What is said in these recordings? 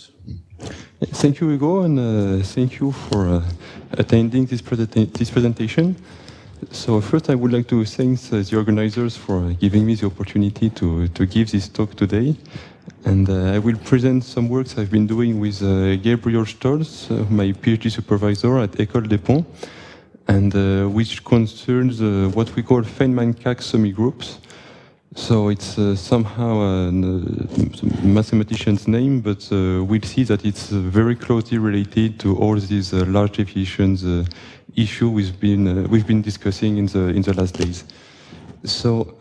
questions. Thank you, Hugo, and thank you for attending this presentation. So first, I would like to thank the organizers for giving me the opportunity to give this talk today. And I will present some works I've been doing with Gabriel Stolz, my PhD supervisor at École des Ponts, and which concerns what we call Feynman-Kac semigroups. So it's somehow a mathematician's name, but we'll see that it's very closely related to all these large deviations issue we've been discussing in the last days. So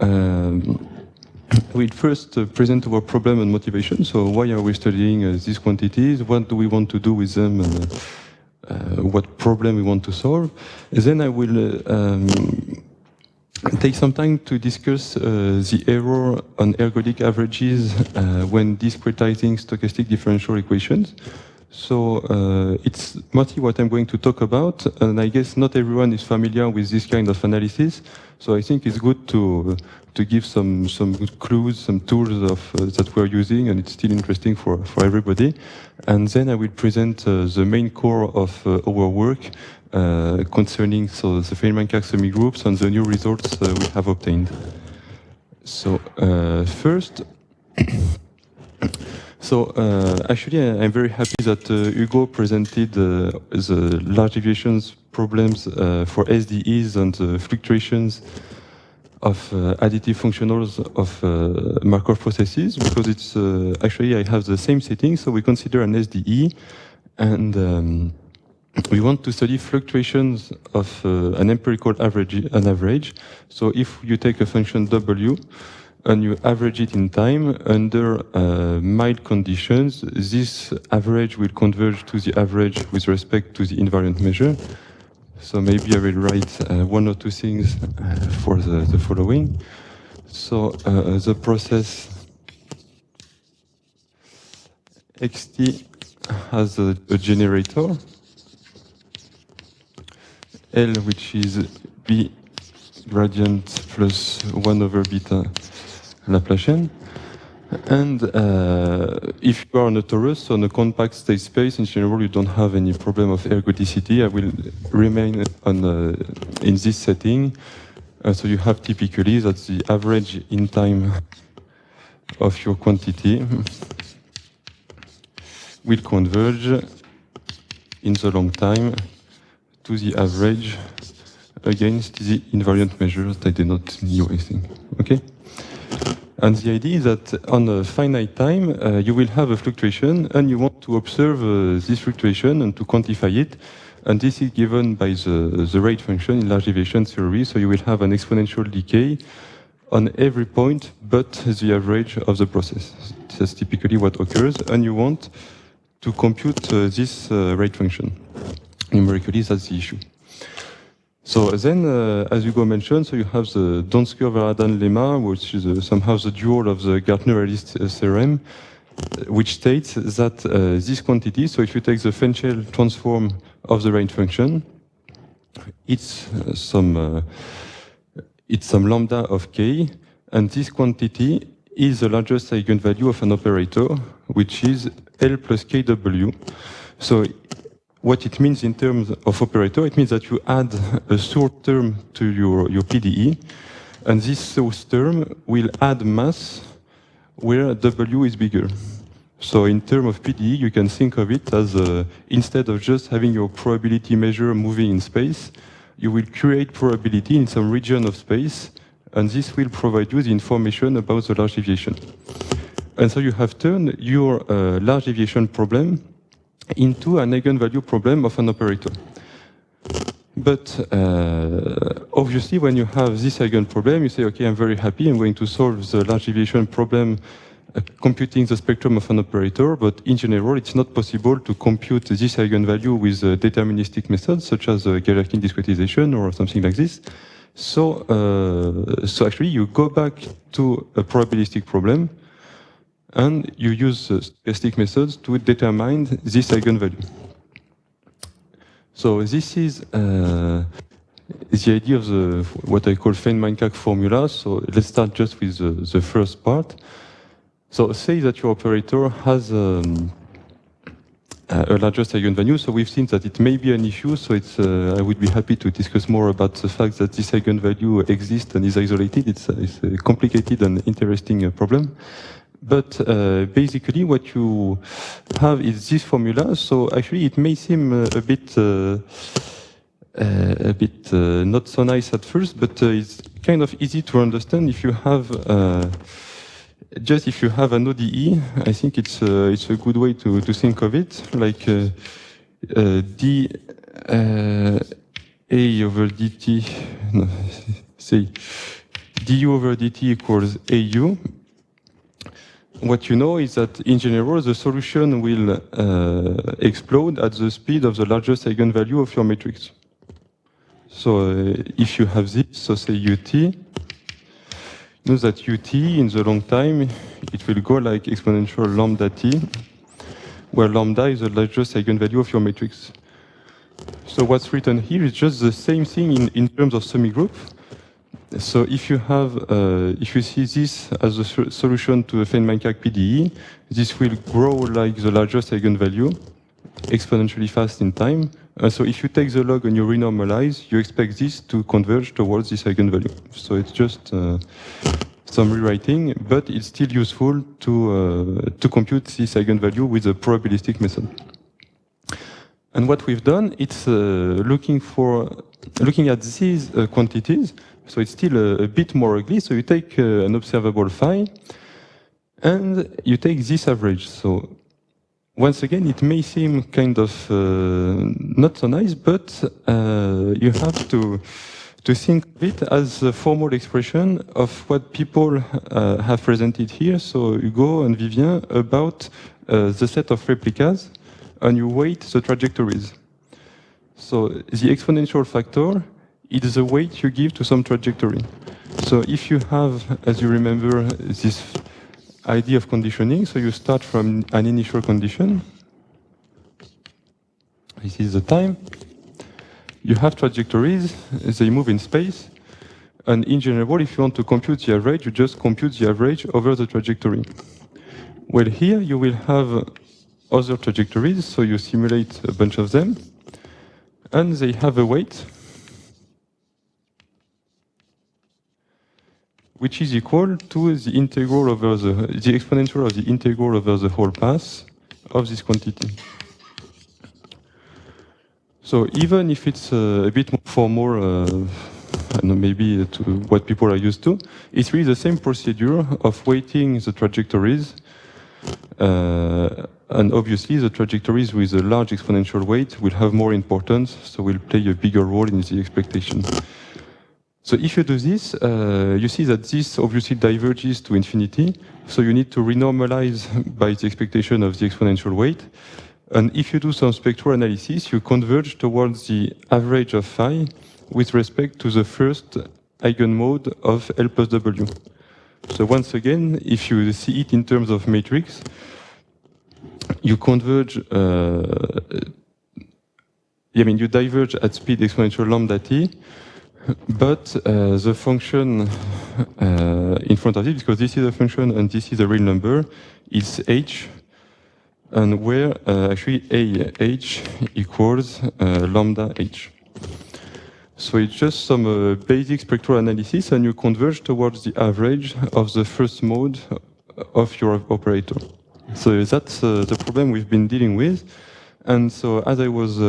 we'll first present our problem and motivation. So why are we studying these quantities? What do we want to do with them? And what problem we want to solve? And then I will take some time to discuss the error on ergodic averages when discretizing stochastic differential equations. So it's mostly what I'm going to talk about, and I guess not everyone is familiar with this kind of analysis. So I think it's good to give some good clues, some tools that we're using, and it's still interesting for everybody. And then I will present the main core of our work concerning the Feynman-Kac semigroups and the new results we have obtained. So first. So actually, I'm very happy that Hugo presented the large deviations problems for SDEs and the fluctuations of additive functionals of Markov processes, because it's actually I have the same setting. So we consider an SDE, and we want to study fluctuations of an empirical average. So if you take a function W, and you average it in time under mild conditions, this average will converge to the average with respect to the invariant measure. So maybe I will write one or two things for the following. So the process xt has a generator, L, which is B gradient plus 1 over beta Laplacian. And if you are on a torus, so on a compact state space, in general, you don't have any problem of ergodicity. I will remain in this setting. So you have typically that the average in time of your quantity will converge in the long time to the average against the invariant measures that I did not know anything. Okay? And the idea is that on a finite time, you will have a fluctuation, and you want to observe this fluctuation and to quantify it. And this is given by the rate function in large deviation theory. So you will have an exponential decay on every point but the average of the process. That's typically what occurs. And you want to compute this rate function. Numerically, that's the issue. So then, as Hugo mentioned, so you have the Donsker-Varadhan lemma, which is somehow the dual of the Gartner-Ellis theorem, which states that this quantity, so if you take the Fenchel transform of the range function, it's some lambda of k, and this quantity is the largest eigenvalue of an operator, which is L plus kw. So what it means in terms of operator, it means that you add a source term to your PDE, and this source term will add mass where W is bigger. So in terms of PDE, you can think of it as instead of just having your probability measure moving in space, you will create probability in some region of space, and this will provide you the information about the large deviation. And so you have turned your large deviation problem into an eigenvalue problem of an operator. But obviously, when you have this eigen problem, you say, okay, I'm very happy, I'm going to solve the large deviation problem computing the spectrum of an operator, but in general, it's not possible to compute this eigenvalue with deterministic methods, such as Galerkin discretization or something like this. So, so actually, you go back to a probabilistic problem, and you use stochastic methods to determine this eigenvalue. So this is the idea of what I call Feynman-Kac formula. So let's start just with the first part. So say that your operator has a largest eigenvalue. So we've seen that it may be an issue. So it's, I would be happy to discuss more about the fact that this eigenvalue exists and is isolated. It's a complicated and interesting problem. But basically, what you have is this formula. So actually, it may seem a bit not so nice at first, but it's kind of easy to understand if you have just if you have an ODE. I think it's a good way to think of it, like d a over dt. No, say du over dt equals au. What you know is that in general, the solution will explode at the speed of the largest eigenvalue of your matrix. So if you have this, so say ut, you know that ut in the long time, it will go like exponential lambda t, where lambda is the largest eigenvalue of your matrix. So what's written here is just the same thing in terms of semigroup. So if you have, if you see this as a solution to the Feynman-Kac PDE, this will grow like the largest eigenvalue, exponentially fast in time. So if you take the log and you renormalize, you expect this to converge towards this eigenvalue. So it's just some rewriting, but it's still useful to compute this eigenvalue with a probabilistic method. And what we've done, it's looking at these quantities. So it's still a bit more ugly. So you take an observable phi, and you take this average. So once again, it may seem kind of not so nice, but you have to think of it as a formal expression of what people have presented here. So Hugo and Vivien about the set of replicas, and you weight the trajectories. So the exponential factor, it is the weight you give to some trajectory. So if you have, as you remember, this idea of conditioning, so you start from an initial condition. This is the time. You have trajectories, they move in space. And in general, if you want to compute the average, you just compute the average over the trajectory. Well, here you will have other trajectories, so you simulate a bunch of them. And they have a weight which is equal to the integral over the exponential of the integral over the whole path of this quantity. So even if it's a bit more formal, I don't know, maybe to what people are used to, it's really the same procedure of weighting the trajectories. And obviously, the trajectories with a large exponential weight will have more importance, so will play a bigger role in the expectation. So if you do this, you see that this obviously diverges to infinity. So you need to renormalize by the expectation of the exponential weight. And if you do some spectral analysis, you converge towards the average of phi with respect to the first eigenmode of L plus W. So once again, if you see it in terms of matrix, you converge, you diverge at speed exponential lambda t, but the function in front of it, because this is a function and this is a real number, is h, and where actually h equals lambda h. So it's just some basic spectral analysis, and you converge towards the average of the first mode of your operator. So that's the problem we've been dealing with. And so, as I was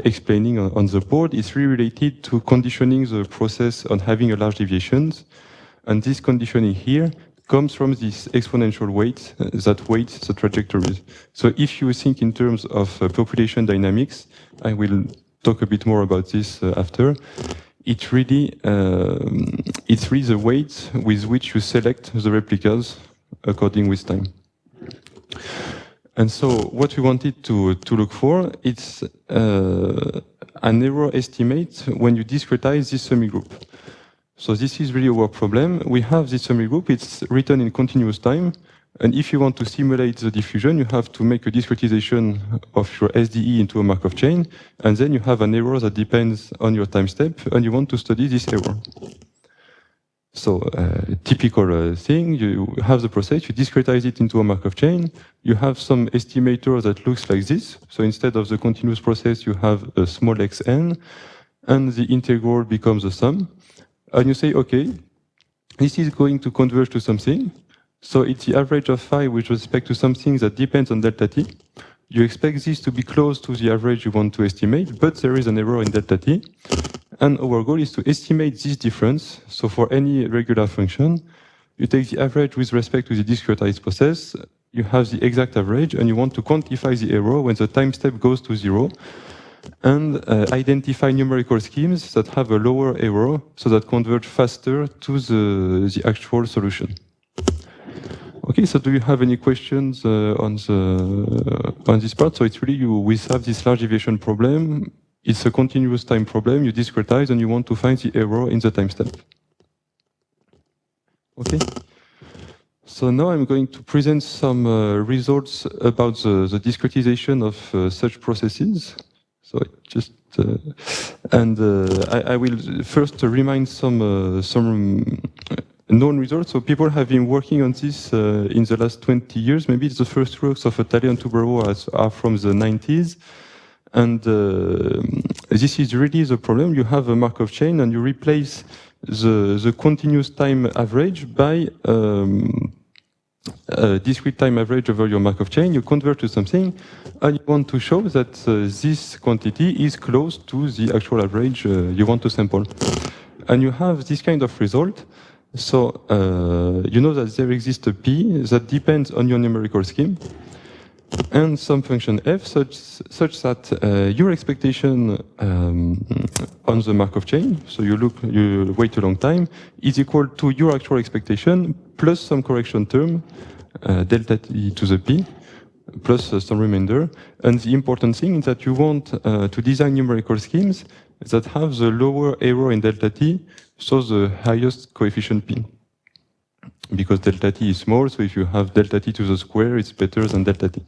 explaining on the board, it's really related to conditioning the process on having a large deviations. And this conditioning here comes from this exponential weight that weights the trajectories. So if you think in terms of population dynamics, I will talk a bit more about this after. It's really the weight with which you select the replicas according with time. And so what we wanted to look for, it's an error estimate when you discretize this semigroup. So this is really our problem. We have this semigroup, it's written in continuous time. And if you want to simulate the diffusion, you have to make a discretization of your SDE into a Markov chain. And then you have an error that depends on your time step, and you want to study this error. So typical thing, you have the process, you discretize it into a Markov chain, you have some estimator that looks like this. So instead of the continuous process, you have a small xn, and the integral becomes a sum. And you say, okay, this is going to converge to something. So it's the average of phi with respect to something that depends on delta t. You expect this to be close to the average you want to estimate, but there is an error in delta t. And our goal is to estimate this difference. So for any regular function, you take the average with respect to the discretized process, you have the exact average, and you want to quantify the error when the time step goes to 0, and identify numerical schemes that have a lower error, so that converge faster to the actual solution. Okay, so do you have any questions on this part? So it's really we have this large deviation problem. It's a continuous time problem. You discretize and you want to find the error in the time step. Okay. So now I'm going to present some results about the discretization of such processes. So just I will first remind some known results. So people have been working on this in the last 20 years. Maybe the first works of Talia and Tubero are from the 90s. And this is really the problem. You have a Markov chain and you replace the continuous time average by a discrete time average over your Markov chain. You convert to something and you want to show that this quantity is close to the actual average you want to sample. And you have this kind of result. So you know that there exists a P that depends on your numerical scheme and some function f such that your expectation on the Markov chain, so you wait a long time, is equal to your actual expectation plus some correction term, delta t to the p, plus some remainder. And the important thing is that you want to design numerical schemes that have the lower error in delta t, so the highest coefficient p. Because delta t is small, so if you have delta t to the square, it's better than delta t.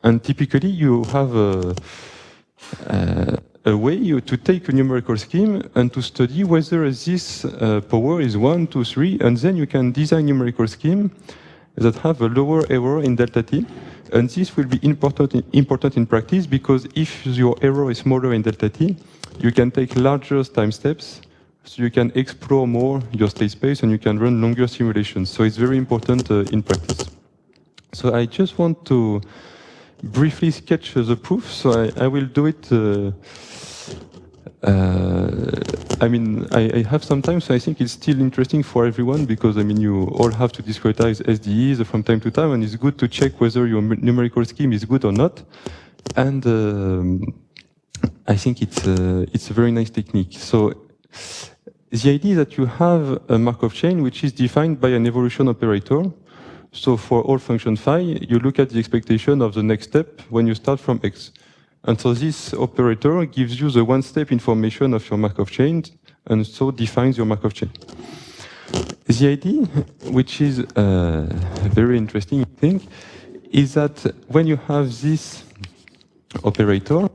And typically, you have a way to take a numerical scheme and to study whether this power is 1, 2, 3, and then you can design numerical scheme that have a lower error in delta t. And this will be important in practice, because if your error is smaller in delta t, you can take larger time steps, so you can explore more your state space and you can run longer simulations. So it's very important in practice. So I just want to briefly sketch the proof. So I will do it. I mean, I have some time, so I think it's still interesting for everyone, because I mean, you all have to discretize SDEs from time to time, and it's good to check whether your numerical scheme is good or not. And I think it's a very nice technique. So the idea is that you have a Markov chain which is defined by an evolution operator. So for all function phi, you look at the expectation of the next step when you start from x. And so this operator gives you the one-step information of your Markov chain, and so defines your Markov chain. The idea, which is a very interesting thing, is that when you have this operator,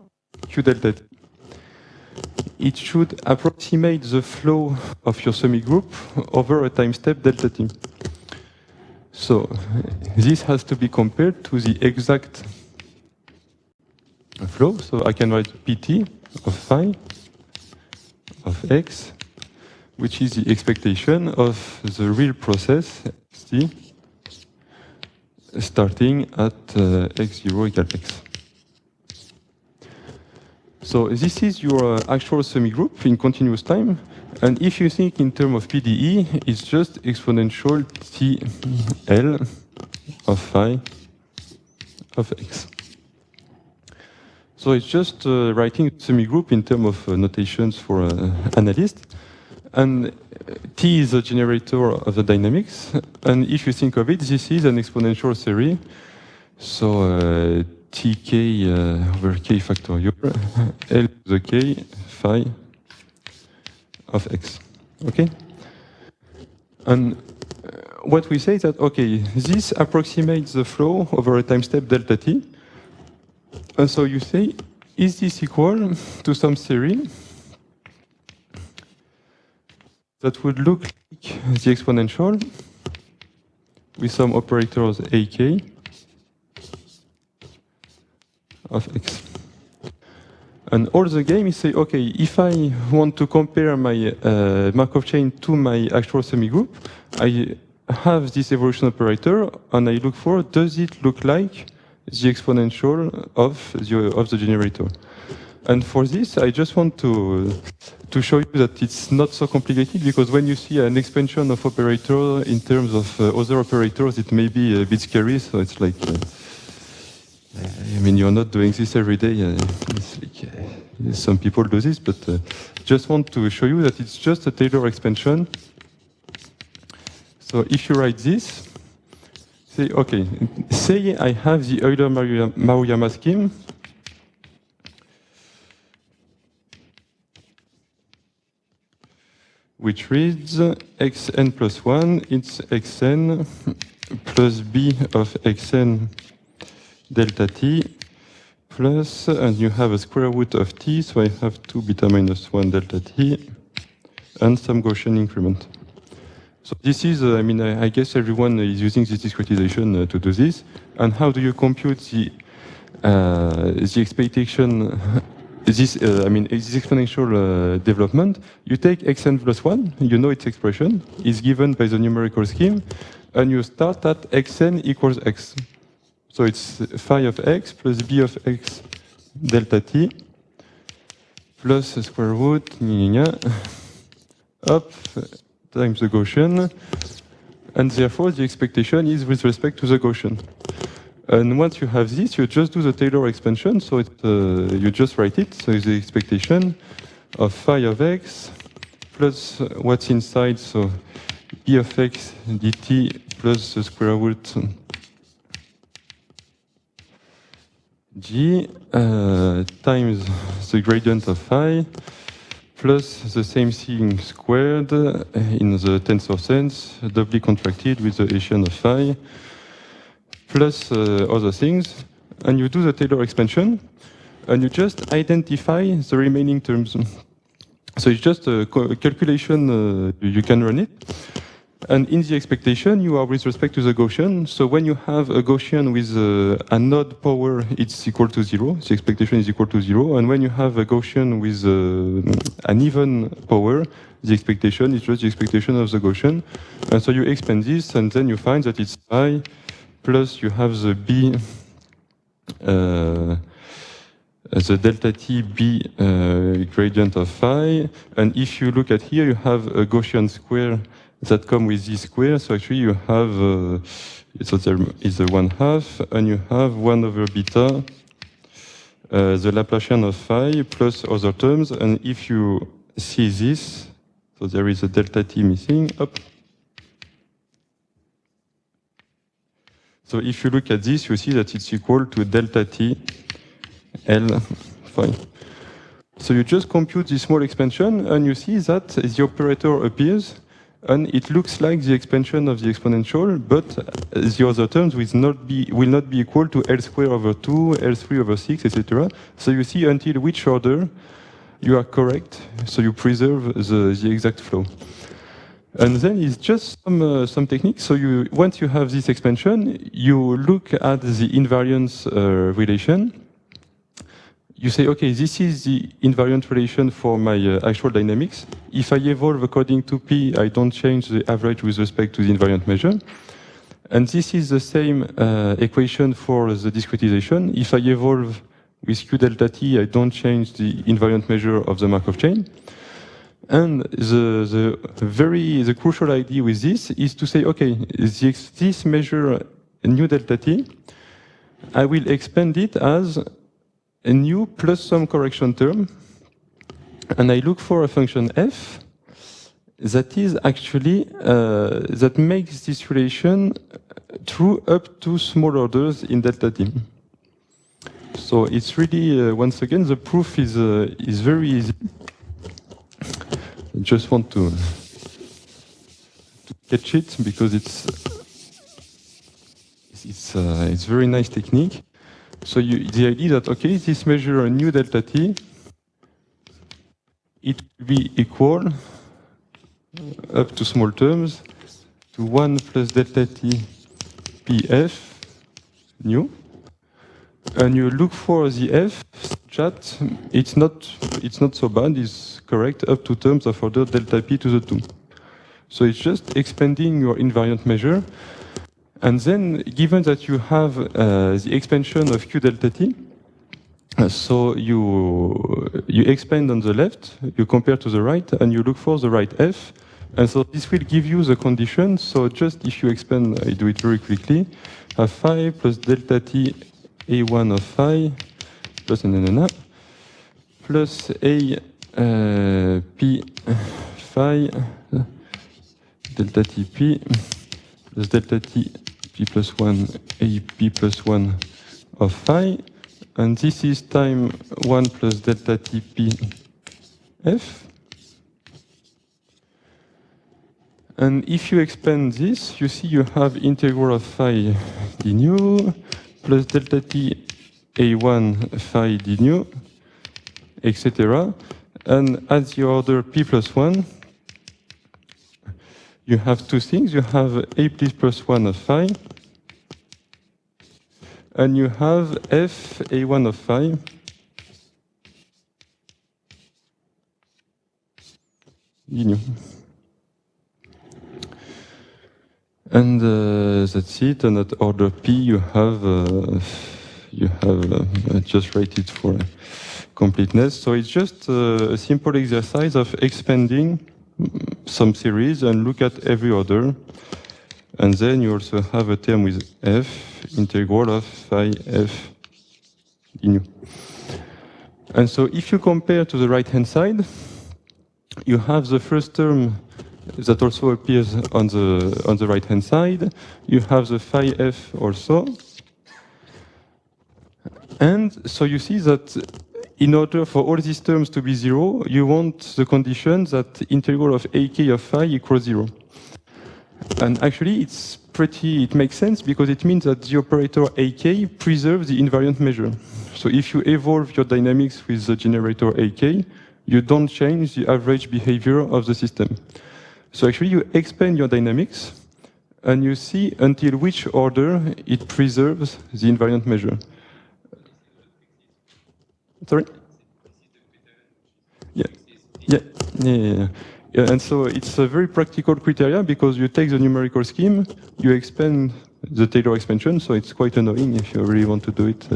Q delta t, it should approximate the flow of your semigroup over a time step delta t. So this has to be compared to the exact flow. So I can write pt of phi of x, which is the expectation of the real process t starting at x0 equals x. So this is your actual semigroup in continuous time. And if you think in terms of PDE, it's just exponential TL of phi of x. So it's just writing semigroup in terms of notations for analysts. And T is the generator of the dynamics. And if you think of it, this is an exponential series. So tk over k factorial L to the k phi of x. Okay? And what we say is that, okay, this approximates the flow over a time step delta t. And so you say, is this equal to some theory that would look like the exponential with some operators ak of x. And all the game is say, okay, if I want to compare my Markov chain to my actual semigroup, I have this evolution operator, and I look for, does it look like the exponential of the generator? And for this, I just want to show you that it's not so complicated, because when you see an expansion of operator in terms of other operators, it may be a bit scary. So it's like, I mean, you're not doing this every day. It's like, some people do this, but just want to show you that it's just a Taylor expansion. So if you write this, say, okay, say I have the Euler-Maruyama scheme. Which reads xn plus 1, it's xn plus b of xn delta t plus, and you have a square root of t, so I have 2 beta minus 1 delta t, and some Gaussian increment. So this is, I mean, I guess everyone is using this discretization to do this. And how do you compute the expectation? This exponential development, you take xn plus 1, you know its expression, is given by the numerical scheme, and you start at xn equals x. So it's phi of x plus b of x delta t plus the square root up times the Gaussian, and therefore the expectation is with respect to the Gaussian. And once you have this, you just do the Taylor expansion, so you just write it. So it's the expectation of phi of x plus what's inside, so e of x dt plus the square root g times the gradient of phi plus the same thing squared in the tensor sense, doubly contracted with the Hessian of phi, plus other things, and you do the Taylor expansion, and you just identify the remaining terms. So it's just a calculation, you can run it. And in the expectation, you are with respect to the Gaussian. So when you have a Gaussian with an odd power, it's equal to 0. The expectation is equal to 0. And when you have a Gaussian with an even power, the expectation is just the expectation of the Gaussian. And so you expand this, and then you find that it's phi plus you have the b, the delta t b gradient of phi. And if you look at here, you have a Gaussian square that come with this square. So actually you have, so there is a 1/2, and you have 1 over beta, the Laplacian of phi plus other terms. And if you see this, so there is a delta t missing, up. So if you look at this, you see that it's equal to delta t L phi. So you just compute this small expansion, and you see that the operator appears, and it looks like the expansion of the exponential, but the other terms will not be equal to L squared over 2, L3 over 6, etc. So you see until which order you are correct, so you preserve the exact flow. And then it's just some techniques. So once you have this expansion, you look at the invariance relation. You say, okay, this is the invariant relation for my actual dynamics. If I evolve according to P, I don't change the average with respect to the invariant measure. And this is the same equation for the discretization. If I evolve with Q delta T, I don't change the invariant measure of the Markov chain. And the crucial idea with this is to say, okay, this measure nu delta T, I will expand it as a nu plus some correction term, and I look for a function f that is actually, that makes this relation true up to small orders in delta T. So it's really, once again, the proof is very easy. I just want to catch it because it's very nice technique. So the idea that, okay, this measure nu delta T, it will be equal, up to small terms to 1 plus delta t pf new. And you look for the f chat. It's not so bad. It's correct up to terms of order delta p to the 2. So it's just expanding your invariant measure. And then, given that you have the expansion of q delta t, so you expand on the left, you compare to the right, and you look for the right f. And so this will give you the condition. So just if you expand, I do it very quickly, have phi plus delta t a1 of phi plus plus a p phi delta t p plus delta t p plus 1 a p plus 1 of phi. And this is time 1 plus delta t p f. And if you expand this, you see you have integral of phi d nu plus delta t a1 phi d nu, etc. And at the order p plus 1, you have two things. You have a plus 1 of phi, and you have f a1 of phi d nu. And that's it. And at order p, you have just write it for completeness. So it's just a simple exercise of expanding some series and look at every order. And then you also have a term with f, integral of phi f d nu. And so if you compare to the right-hand side, you have the first term that also appears on the right-hand side. You have the phi f also. And so you see that in order for all these terms to be 0, you want the condition that integral of ak of phi equals 0. And actually, it makes sense because it means that the operator ak preserves the invariant measure. So if you evolve your dynamics with the generator ak, you don't change the average behavior of the system. So actually, you expand your dynamics, and you see until which order it preserves the invariant measure. Sorry? Yeah. And so it's a very practical criteria because you take the numerical scheme, you expand the Taylor expansion, so it's quite annoying if you really want to do it.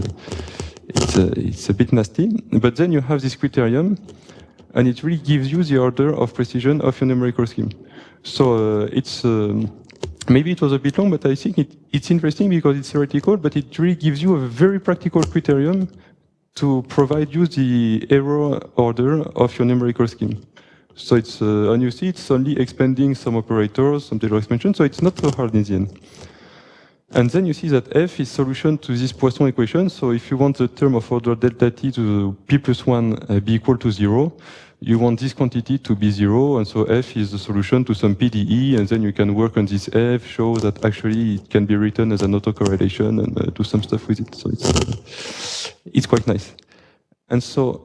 It's a bit nasty. But then you have this criterion, and it really gives you the order of precision of your numerical scheme. So maybe it was a bit long, but I think it's interesting because it's theoretical, but it really gives you a very practical criterion to provide you the error order of your numerical scheme. So it's, and you see it's only expanding some operators, some Taylor expansion, so it's not so hard in the end. And then you see that f is solution to this Poisson equation. So if you want the term of order delta t to p plus 1 be equal to 0, you want this quantity to be 0, and so f is the solution to some PDE, and then you can work on this f, show that actually it can be written as an autocorrelation and do some stuff with it. So it's quite nice. And so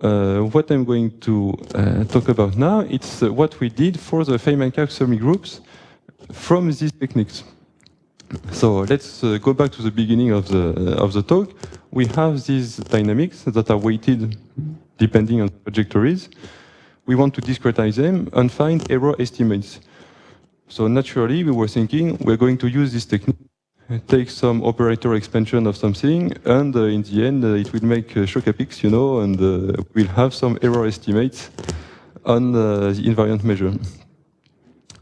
what I'm going to talk about now, it's what we did for the Feynman-Clark semi-groups from these techniques. So let's go back to the beginning of the talk. We have these dynamics that are weighted depending on trajectories. We want to discretize them and find error estimates. So naturally, we were thinking we're going to use this technique, take some operator expansion of something, and in the end, it will make Chocapics, you know, and we'll have some error estimates on the invariant measure.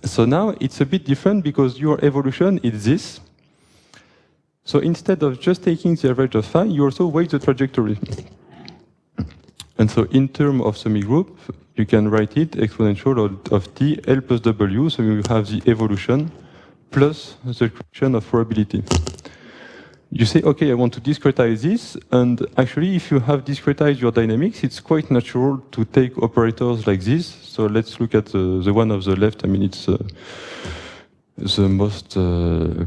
So now it's a bit different because your evolution is this. So instead of just taking the average of phi, you also weight the trajectory. And so in terms of semi-group, you can write it exponential of t, L plus W, so you have the evolution plus the correction of probability. You say, okay, I want to discretize this, and actually if you have discretized your dynamics, it's quite natural to take operators like this. So let's look at the one of the left. I mean, it's the most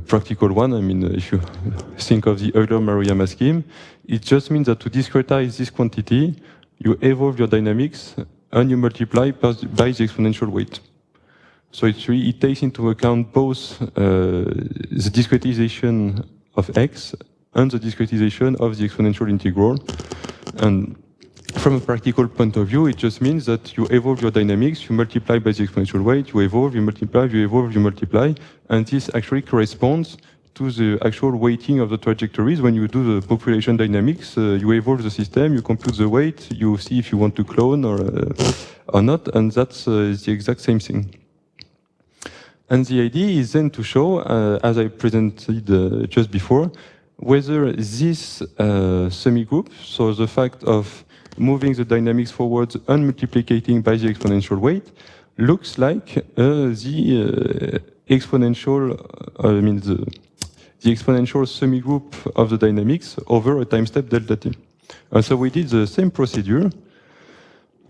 practical one. I mean, if you think of the Euler-Maruyama scheme, it just means that to discretize this quantity, you evolve your dynamics and you multiply by the exponential weight. So it takes into account both the discretization of x and the discretization of the exponential integral. And from a practical point of view, it just means that you evolve your dynamics, you multiply by the exponential weight, you evolve, you multiply, you evolve, you multiply, and this actually corresponds to the actual weighting of the trajectories. When you do the population dynamics, you evolve the system, you compute the weight, you see if you want to clone or not, and that's the exact same thing. And the idea is then to show, as I presented just before, whether this semi-group, so the fact of moving the dynamics forward and multiplicating by the exponential weight, looks like the exponential, the exponential semi-group of the dynamics over a time step delta t. And so we did the same procedure.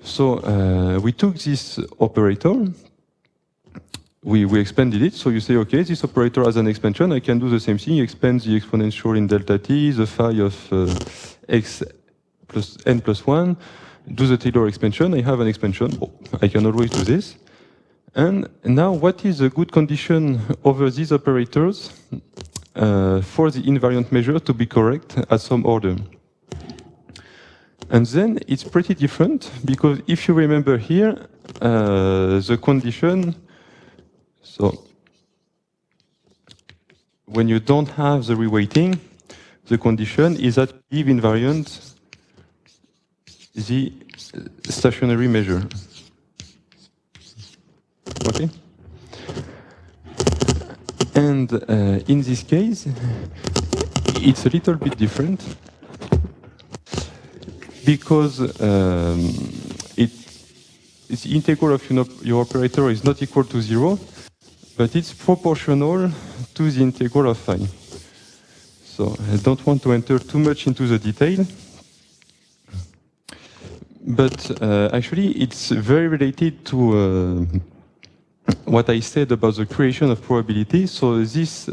So we took this operator, we expanded it, so you say, okay, this operator has an expansion, I can do the same thing, expand the exponential in delta t, the phi of x plus n plus 1, do the Taylor expansion, I have an expansion, I can always do this. And now what is a good condition over these operators for the invariant measure to be correct at some order? And then it's pretty different, because if you remember here, the condition, so when you don't have the reweighting, the condition is that you give invariant the stationary measure. Okay? And in this case, it's a little bit different, because the integral of your operator is not equal to 0, but it's proportional to the integral of phi. So I don't want to enter too much into the detail, but actually it's very related to what I said about the creation of probability. So this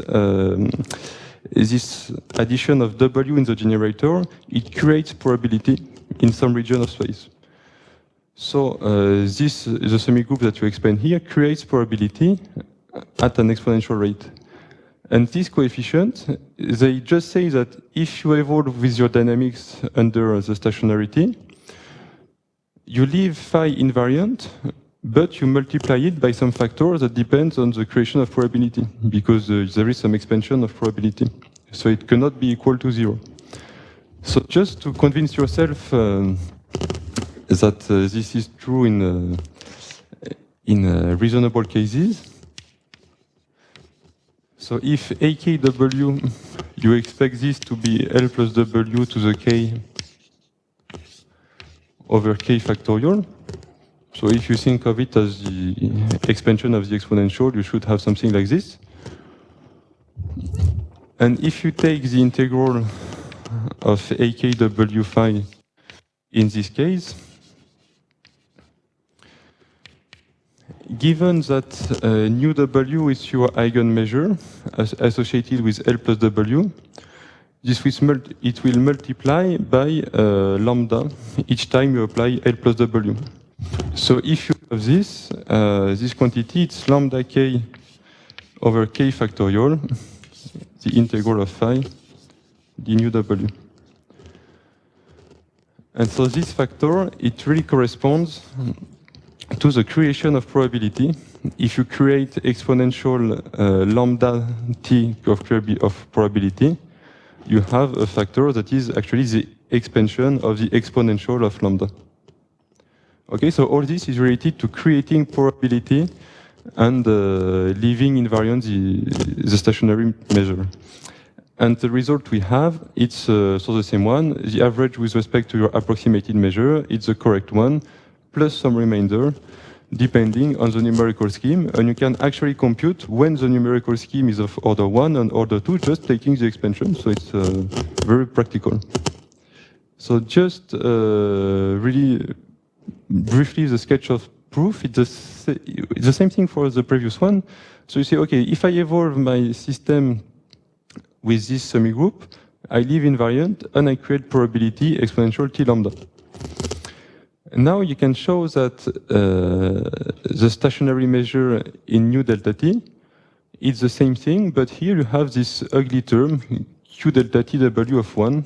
addition of W in the generator, it creates probability in some region of space. So the semi-group that you expand here creates probability at an exponential rate. And this coefficient, they just say that if you evolve with your dynamics under the stationarity, you leave phi invariant, but you multiply it by some factor that depends on the creation of probability, because there is some expansion of probability. So it cannot be equal to 0. So just to convince yourself that this is true in reasonable cases, so if AKW, you expect this to be L plus W to the K over K factorial. So if you think of it as the expansion of the exponential, you should have something like this. And if you take the integral of AKW phi in this case, given that nu W is your eigenmeasure associated with L plus W, it will multiply by lambda each time you apply L plus W. So if you have this, this quantity, it's lambda k over k factorial, the integral of phi, d nu W. And so this factor, it really corresponds to the creation of probability. If you create exponential lambda t of probability, you have a factor that is actually the expansion of the exponential of lambda. Okay, so all this is related to creating probability and leaving invariant the stationary measure. And the result we have, it's so the same one. The average with respect to your approximated measure, it's the correct one, plus some remainder, depending on the numerical scheme. And you can actually compute when the numerical scheme is of order 1 and order 2, just taking the expansion. So it's very practical. So just really briefly, the sketch of proof, it's the same thing for the previous one. So you say, okay, if I evolve my system with this semi-group, I leave invariant and I create probability exponential t lambda. Now you can show that the stationary measure in nu delta t is the same thing, but here you have this ugly term, q delta t w of 1.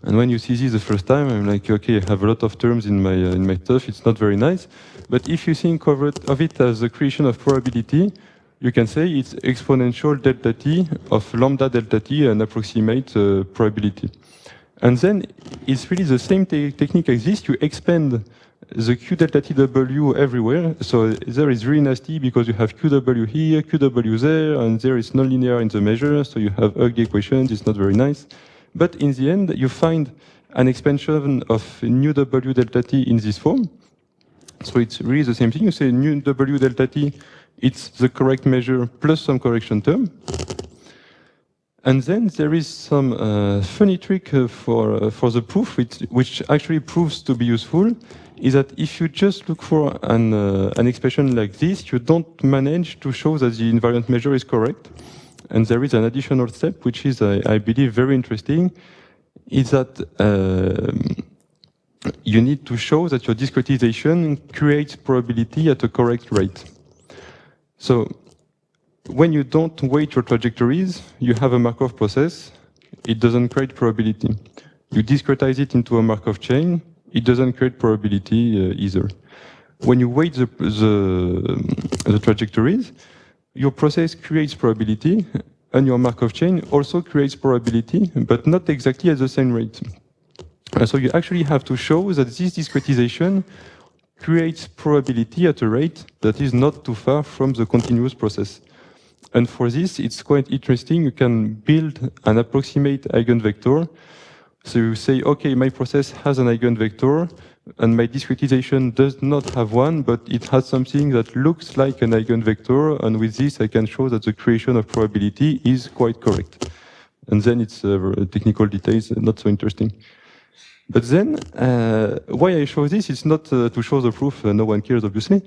And when you see this the first time, I'm like, okay, I have a lot of terms in my stuff, it's not very nice. But if you think of it as the creation of probability, you can say it's exponential delta t of lambda delta t, an approximate probability. And then it's really the same technique as this. You expand the q delta tw everywhere. So there is really nasty because you have qw here, qw there, and there is nonlinear in the measure. So you have ugly equations. It's not very nice. But in the end, you find an expansion of nu w delta t in this form. So it's really the same thing. You say nu w delta t, it's the correct measure plus some correction term. And then there is some funny trick for the proof, which actually proves to be useful, is that if you just look for an expression like this, you don't manage to show that the invariant measure is correct. And there is an additional step, which is, I believe, very interesting, is that you need to show that your discretization creates probability at a correct rate. So when you don't weight your trajectories, you have a Markov process. It doesn't create probability. You discretize it into a Markov chain. It doesn't create probability either. When you weight the trajectories, your process creates probability, and your Markov chain also creates probability, but not exactly at the same rate. So you actually have to show that this discretization creates probability at a rate that is not too far from the continuous process. And for this, it's quite interesting. You can build an approximate eigenvector. So you say, okay, my process has an eigenvector, and my discretization does not have one, but it has something that looks like an eigenvector, and with this I can show that the creation of probability is quite correct. And then it's technical details, not so interesting. But then, why I show this, it's not to show the proof, no one cares, obviously.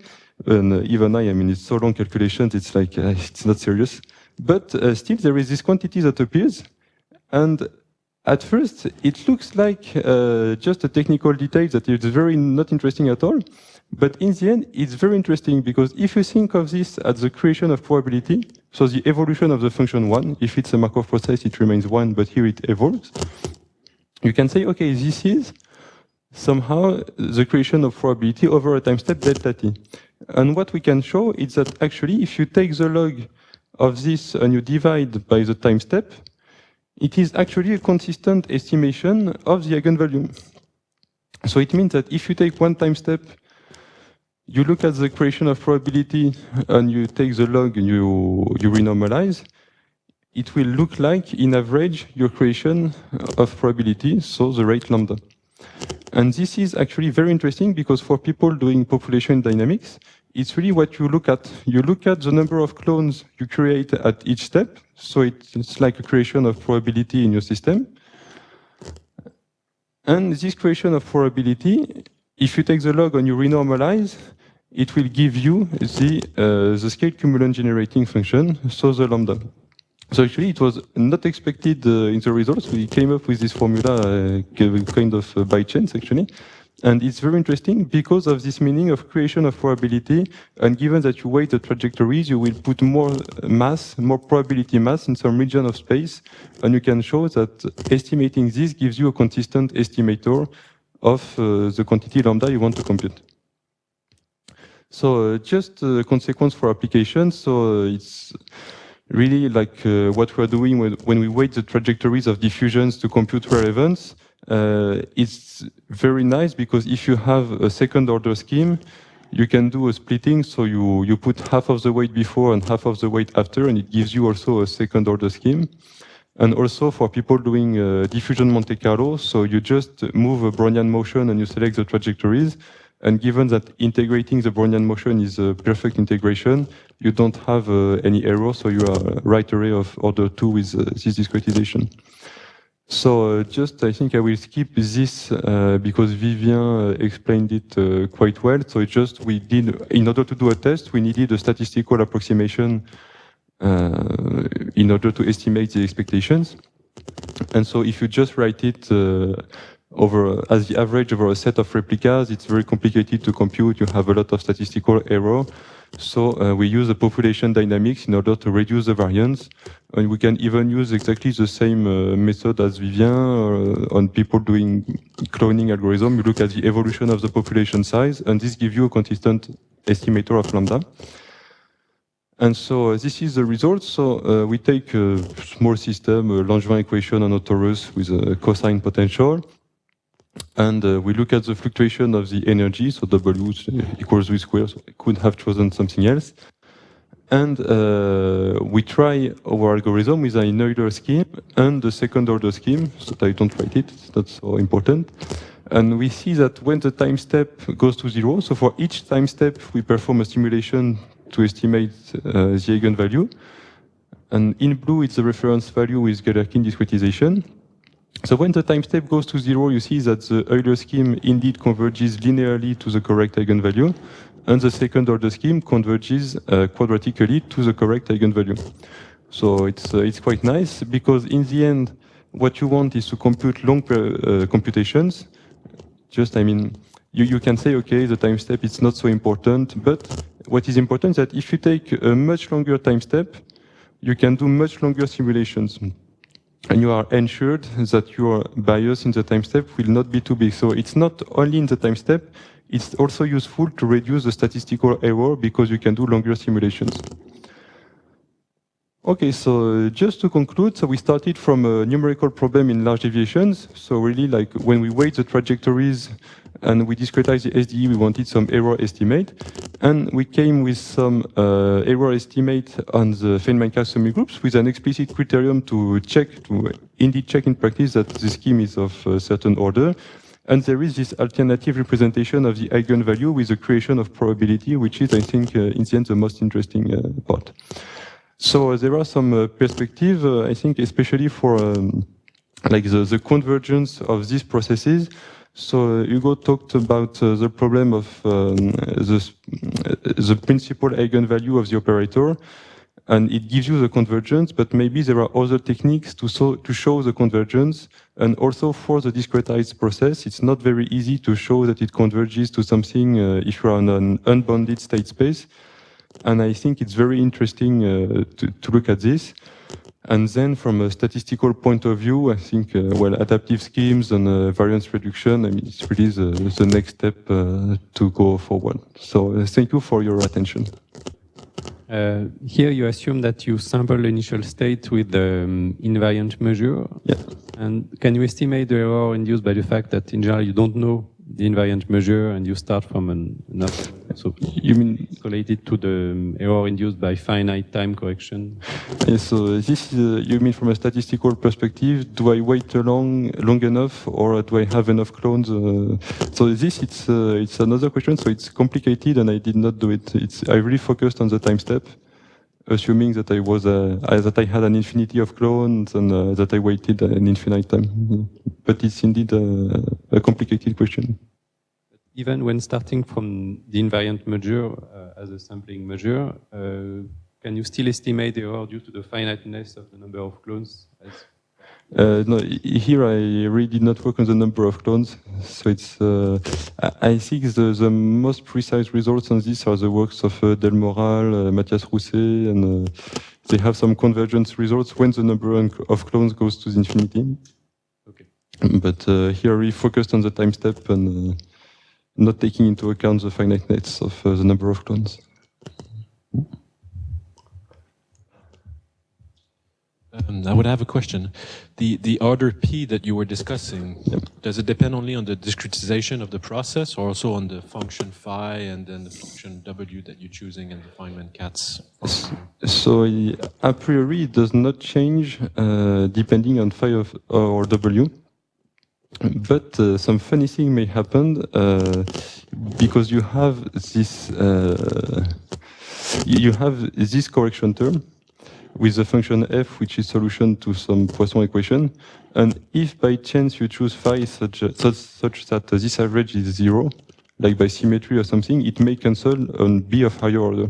And even I mean, it's so long calculations, it's like, it's not serious. But still, there is this quantity that appears, and at first, it looks like just a technical detail that is very not interesting at all. But in the end, it's very interesting because if you think of this as the creation of probability, so the evolution of the function 1, if it's a Markov process, it remains 1, but here it evolves. You can say, okay, this is somehow the creation of probability over a time step delta t. And what we can show is that actually, if you take the log of this and you divide by the time step, it is actually a consistent estimation of the eigenvalue. So it means that if you take one time step, you look at the creation of probability and you take the log and you renormalize, it will look like, in average, your creation of probability, so the rate lambda. And this is actually very interesting because for people doing population dynamics, it's really what you look at. You look at the number of clones you create at each step, so it's like a creation of probability in your system. And this creation of probability, if you take the log and you renormalize, it will give you the scale cumulant generating function, so the lambda. So actually, it was not expected in the results. We came up with this formula kind of by chance, actually. And it's very interesting because of this meaning of creation of probability. And given that you weight the trajectories, you will put more mass, more probability mass in some region of space. And you can show that estimating this gives you a consistent estimator of the quantity lambda you want to compute. So just a consequence for applications. So it's really like what we're doing when we weight the trajectories of diffusions to compute rare events. It's very nice because if you have a second order scheme, you can do a splitting. So you put half of the weight before and half of the weight after, and it gives you also a second order scheme. And also for people doing diffusion Monte Carlo, so you just move a Brownian motion and you select the trajectories. And given that integrating the Brownian motion is a perfect integration, you don't have any error, so you are right array of order 2 with this discretization. So I think I will skip this because Vivien explained it quite well. So it's just we did, in order to do a test, we needed a statistical approximation in order to estimate the expectations. And so if you just write it as the average over a set of replicas. It's very complicated to compute. You have a lot of statistical error. So we use the population dynamics in order to reduce the variance. And we can even use exactly the same method as Vivien on people doing cloning algorithm. You look at the evolution of the population size, and this gives you a consistent estimator of lambda. And so this is the result. So we take a small system, a Langevin equation on a torus with a cosine potential. And we look at the fluctuation of the energy, so W equals V squared, so I could have chosen something else. And we try our algorithm with an Euler scheme and the second order scheme, so that I don't write it, it's not so important. And we see that when the time step goes to 0, so for each time step we perform a simulation to estimate the eigenvalue. And in blue it's the reference value with Galerkin discretization. So when the time step goes to 0, you see that the Euler scheme indeed converges linearly to the correct eigenvalue, and the second order scheme converges quadratically to the correct eigenvalue. So it's quite nice, because in the end, what you want is to compute long computations. Just, I mean, you can say, okay, the time step is not so important, but what is important is that if you take a much longer time step, you can do much longer simulations. And you are ensured that your bias in the time step will not be too big. So it's not only in the time step, it's also useful to reduce the statistical error because you can do longer simulations. Okay, so just to conclude, so we started from a numerical problem in large deviations. So really, like when we weight the trajectories and we discretize the SDE, we wanted some error estimate. And we came with some error estimate on the Feynman-Kac semigroups with an explicit criterion to indeed check in practice that the scheme is of a certain order. And there is this alternative representation of the eigenvalue with the creation of probability, which is, I think, in the end, the most interesting part. So there are some perspectives, I think, especially for like the convergence of these processes. So Hugo talked about the problem of the principal eigenvalue of the operator, and it gives you the convergence, but maybe there are other techniques to show the convergence. And also for the discretized process, it's not very easy to show that it converges to something if you are on an unbounded state space. And I think it's very interesting to look at this. And then from a statistical point of view, I think, well, adaptive schemes and variance reduction, I mean, it's really the next step to go forward. So thank you for your attention. Here you assume that you sample the initial state with the invariant measure. Yeah. And can you estimate the error induced by the fact that in general you don't know the invariant measure and you start from another? So you mean related to the error induced by finite time correction? Yes, so this is, you mean from a statistical perspective, do I wait long enough or do I have enough clones? So this, it's another question, so it's complicated and I did not do it. I really focused on the time step, assuming that that I had an infinity of clones and that I waited an infinite time. But it's indeed a complicated question. Even when starting from the invariant measure as a sampling measure, can you still estimate the error due to the finiteness of the number of clones? No, here I really did not work on the number of clones. So it's, I think the most precise results on this are the works of Del Moral, Mathias Rousset, and they have some convergence results when the number of clones goes to the infinity. Okay. But here we focused on the time step and not taking into account the finiteness of the number of clones. I would have a question. The order P that you were discussing, yep. Does it depend only on the discretization of the process or also on the function phi and then the function W that you're choosing in the Feynman-Kac? So a priori it does not change depending on phi or W. But some funny thing may happen because you have this correction term with the function f, which is solution to some Poisson equation. And if by chance you choose phi such that this average is 0, like by symmetry or something, it may cancel on B of higher order.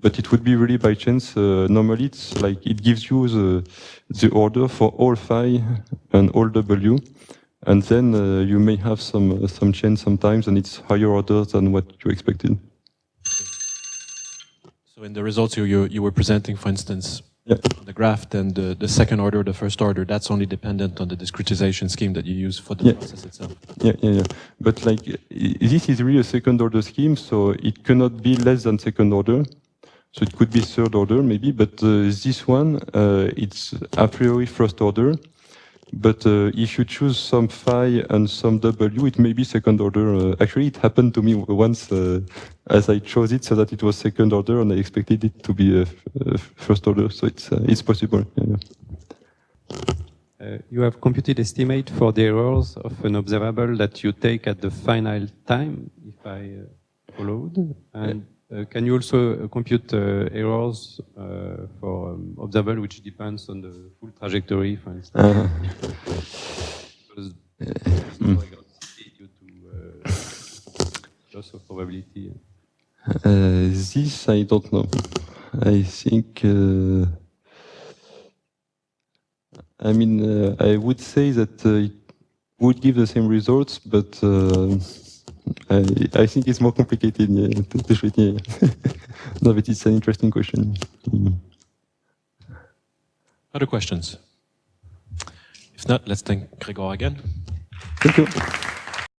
But it would be really by chance. Normally it's like it gives you the order for all phi and all W. And then you may have some change sometimes, and it's higher order than what you expected. So in the results you were presenting, for instance, Yeah. on the graph, then the second order, the first order, that's only dependent on the discretization scheme that you use for the Yeah. process itself. Yeah. But like this is really a second order scheme, so it cannot be less than second order. So it could be third order maybe, but this one, it's a priori first order. But if you choose some phi and some W, it may be second order. Actually, it happened to me once as I chose it so that it was second order, and I expected it to be first order. So it's possible. Yeah. You have computed estimate for the errors of an observable that you take at the final time, if I followed. And can you also compute errors for observable which depends on the full trajectory, for instance? Because due to loss of probability. This I don't know. I think. I mean, I would say that it would give the same results, but I think it's more complicated. Yeah, no, but it's an interesting question. Other questions? If not, let's thank Gregor again. Thank you.